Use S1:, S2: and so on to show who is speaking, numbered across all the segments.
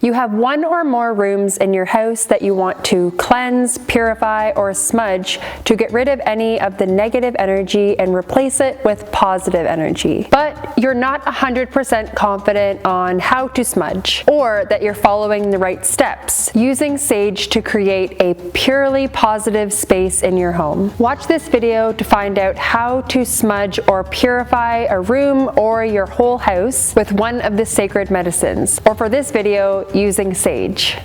S1: You have one or more rooms in your house that you want to cleanse, purify, or smudge to get rid of any of the negative energy and replace it with positive energy. But you're not 100% confident on how to smudge, or that you're following the right steps, using sage to create a purely positive space in your home. Watch this video to find out how to smudge or purify a room or your whole house with one of the sacred medicines, or for this video, using sage.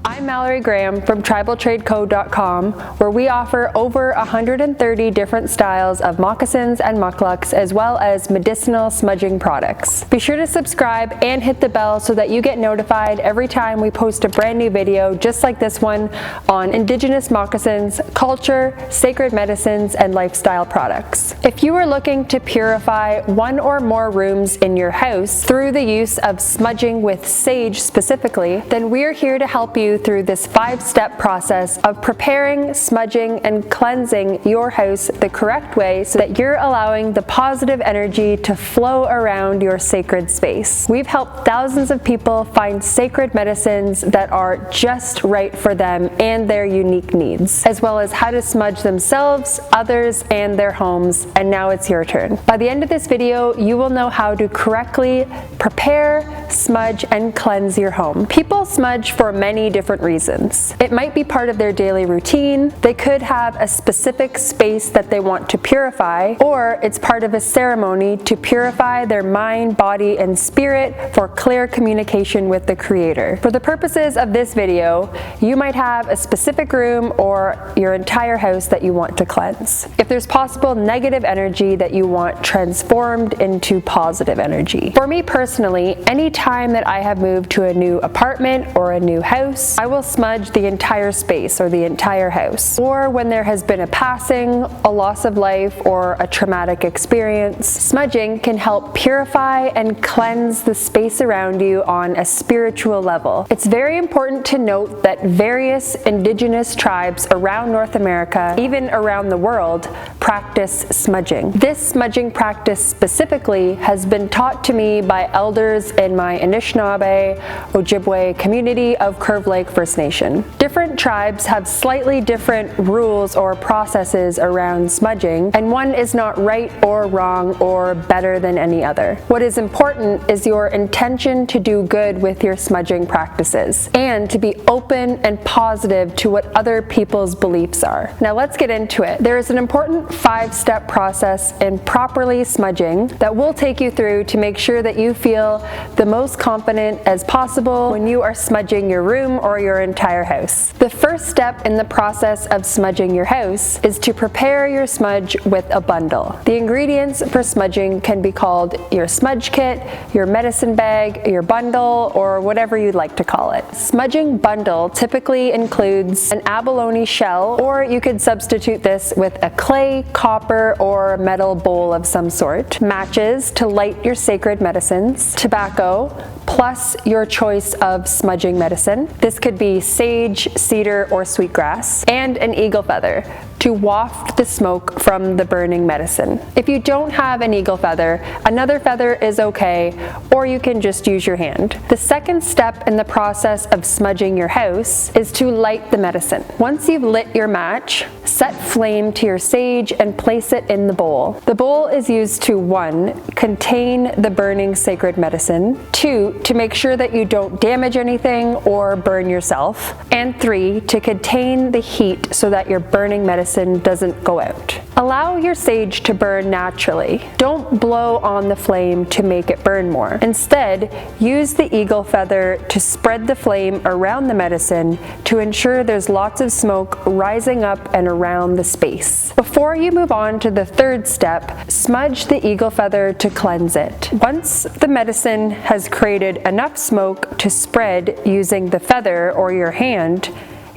S1: I'm Mallory Graham from TribalTradeCo.com, where we offer over 130 different styles of moccasins and mucklucks, as well as medicinal smudging products. Be sure to subscribe and hit the bell so that you get notified every time we post a brand new video just like this one on Indigenous moccasins, culture, sacred medicines, and lifestyle products. If you are looking to purify one or more rooms in your house through the use of smudging with sage specifically, then we're here to help you through this 5-step process of preparing, smudging, and cleansing your house the correct way so that you're allowing the positive energy to flow around your sacred space. We've helped thousands of people find sacred medicines that are just right for them and their unique needs, as well as how to smudge themselves, others, and their homes. And now it's your turn. By the end of this video, you will know how to correctly prepare, smudge, and cleanse your home. People smudge for many different reasons. It might be part of their daily routine, they could have a specific space that they want to purify, or it's part of a ceremony to purify their mind, body, and spirit for clear communication with the Creator. For the purposes of this video, you might have a specific room or your entire house that you want to cleanse. If there's possible negative energy that you want transformed into positive energy. For me personally, any time that I have moved to a new apartment or a new house, I will smudge the entire space or the entire house. Or when there has been a passing, a loss of life, or a traumatic experience, smudging can help purify and cleanse the space around you on a spiritual level. It's very important to note that various indigenous tribes around North America, even around the world, practice smudging. This smudging practice specifically has been taught to me by elders in my Anishinaabe, Ojibwe community of Curve Lake First Nation. Different tribes have slightly different rules or processes around smudging, and one is not right or wrong or better than any other. What is important is your intention to do good with your smudging practices, and to be open and positive to what other people's beliefs are. Now let's get into it. There is an important 5-step process in properly smudging that we'll take you through to make sure that you feel the most confident as possible when you are smudging your room or your entire house. The first step in the process of smudging your house is to prepare your smudge with a bundle. The ingredients for smudging can be called your smudge kit, your medicine bag, your bundle, or whatever you'd like to call it. Smudging bundle typically includes an abalone shell, or you could substitute this with a clay, copper, or metal bowl of some sort, matches to light your sacred medicines, tobacco, plus your choice of smudging medicine. This could be sage, cedar, or sweetgrass, and an eagle feather to waft the smoke from the burning medicine. If you don't have an eagle feather, another feather is okay, or you can just use your hand. The second step in the process of smudging your house is to light the medicine. Once you've lit your match, set flame to your sage and place it in the bowl. The bowl is used to 1. Contain the burning sacred medicine, 2. To make sure that you don't damage anything or burn yourself, and 3. To contain the heat so that your burning medicine doesn't go out. Allow your sage to burn naturally. Don't blow on the flame to make it burn more. Instead, use the eagle feather to spread the flame around the medicine to ensure there's lots of smoke rising up and around the space. Before you move on to the third step, smudge the eagle feather to cleanse it. Once the medicine has created enough smoke to spread using the feather or your hand,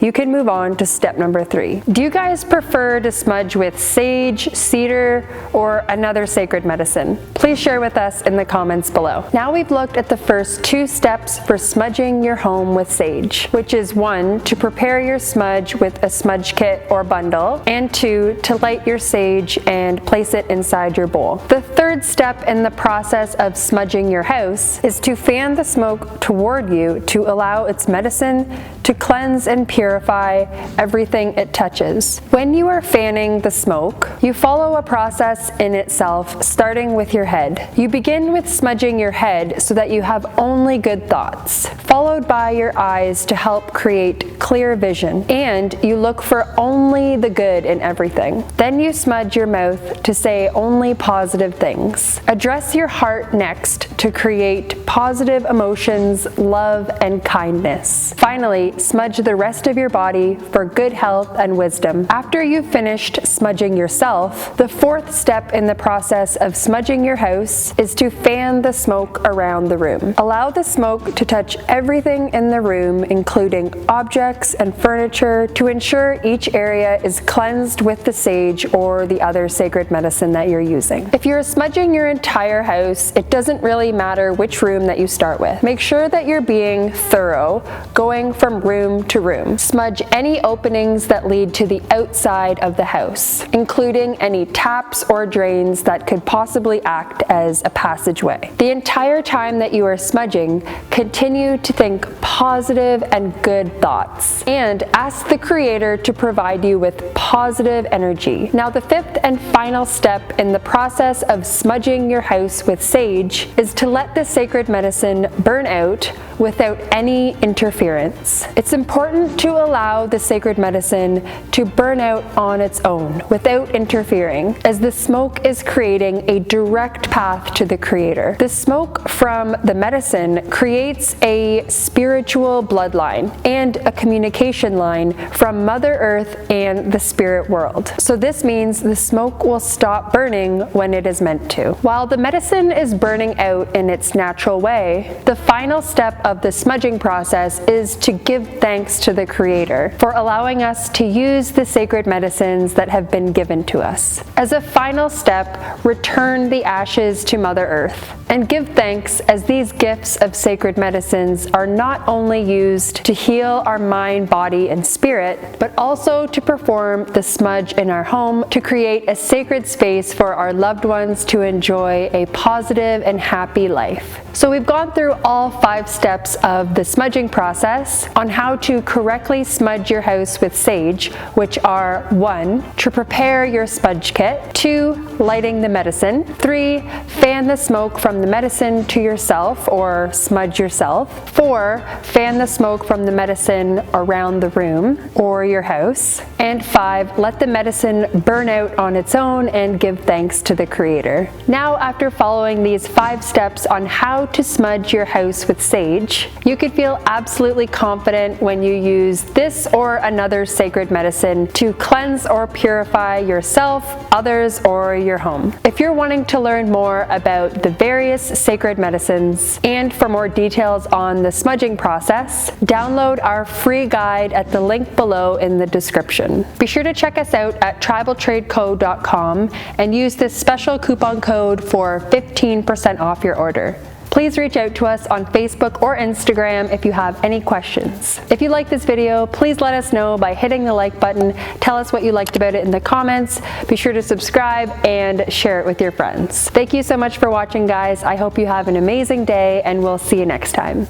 S1: you can move on to step number 3. Do you guys prefer to smudge with sage, cedar, or another sacred medicine? Please share with us in the comments below. Now we've looked at the first 2 steps for smudging your home with sage, which is 1, to prepare your smudge with a smudge kit or bundle, and 2, to light your sage and place it inside your bowl. The third step in the process of smudging your house is to fan the smoke toward you to allow its medicine to cleanse and purify everything it touches. When you are fanning the smoke, you follow a process in itself, starting with your head. You begin with smudging your head so that you have only good thoughts, followed by your eyes to help create clear vision, and you look for only the good in everything. Then you smudge your mouth to say only positive things. Address your heart next to create positive emotions, love, and kindness. Finally, smudge the rest of your body for good health and wisdom. After you've finished smudging yourself, the 4th step in the process of smudging your house is to fan the smoke around the room. Allow the smoke to touch everything in the room, including objects and furniture, to ensure each area is cleansed with the sage or the other sacred medicine that you're using. If you're smudging your entire house, it doesn't really matter which room that you start with. Make sure that you're being thorough, going from room to room. Smudge any openings that lead to the outside of the house, including any taps or drains that could possibly act as a passageway. The entire time that you are smudging, continue to think positive and good thoughts, and ask the Creator to provide you with positive energy. Now, the 5th and final step in the process of smudging your house with sage is to let the sacred medicine burn out without any interference. It's important to allow the sacred medicine to burn out on its own without interfering, as the smoke is creating a direct path to the Creator. The smoke from the medicine creates a spiritual bloodline and a communication line from Mother Earth and the spirit world. So this means the smoke will stop burning when it is meant to. While the medicine is burning out in its natural way, the final step of the smudging process is to give thanks to the Creator for allowing us to use the sacred medicines that have been given to us. As a final step, return the ashes to Mother Earth and give thanks, as these gifts of sacred medicines are not only used to heal our mind, body, and spirit, but also to perform the smudge in our home to create a sacred space for our loved ones to enjoy a positive and happy life. So we've gone through all 5 steps of the smudging process on how to correctly smudge your house with sage, which are 1, to prepare your smudge kit, 2, lighting the medicine, 3, fan the smoke from the medicine to yourself or smudge yourself, 4, fan the smoke from the medicine around the room or your house, and 5, let the medicine burn out on its own and give thanks to the Creator. Now, after following these 5 steps on how to smudge your house with sage, you can feel absolutely confident when you use this or another sacred medicine to cleanse or purify yourself, others, or your home. If you're wanting to learn more about the various sacred medicines and for more details on the smudging process, download our free guide at the link below in the description. Be sure to check us out at tribaltradeco.com and use this special coupon code for 15% off your order. Please reach out to us on Facebook or Instagram if you have any questions. If you like this video, please let us know by hitting the like button. Tell us what you liked about it in the comments. Be sure to subscribe and share it with your friends. Thank you so much for watching, guys. I hope you have an amazing day, and we'll see you next time.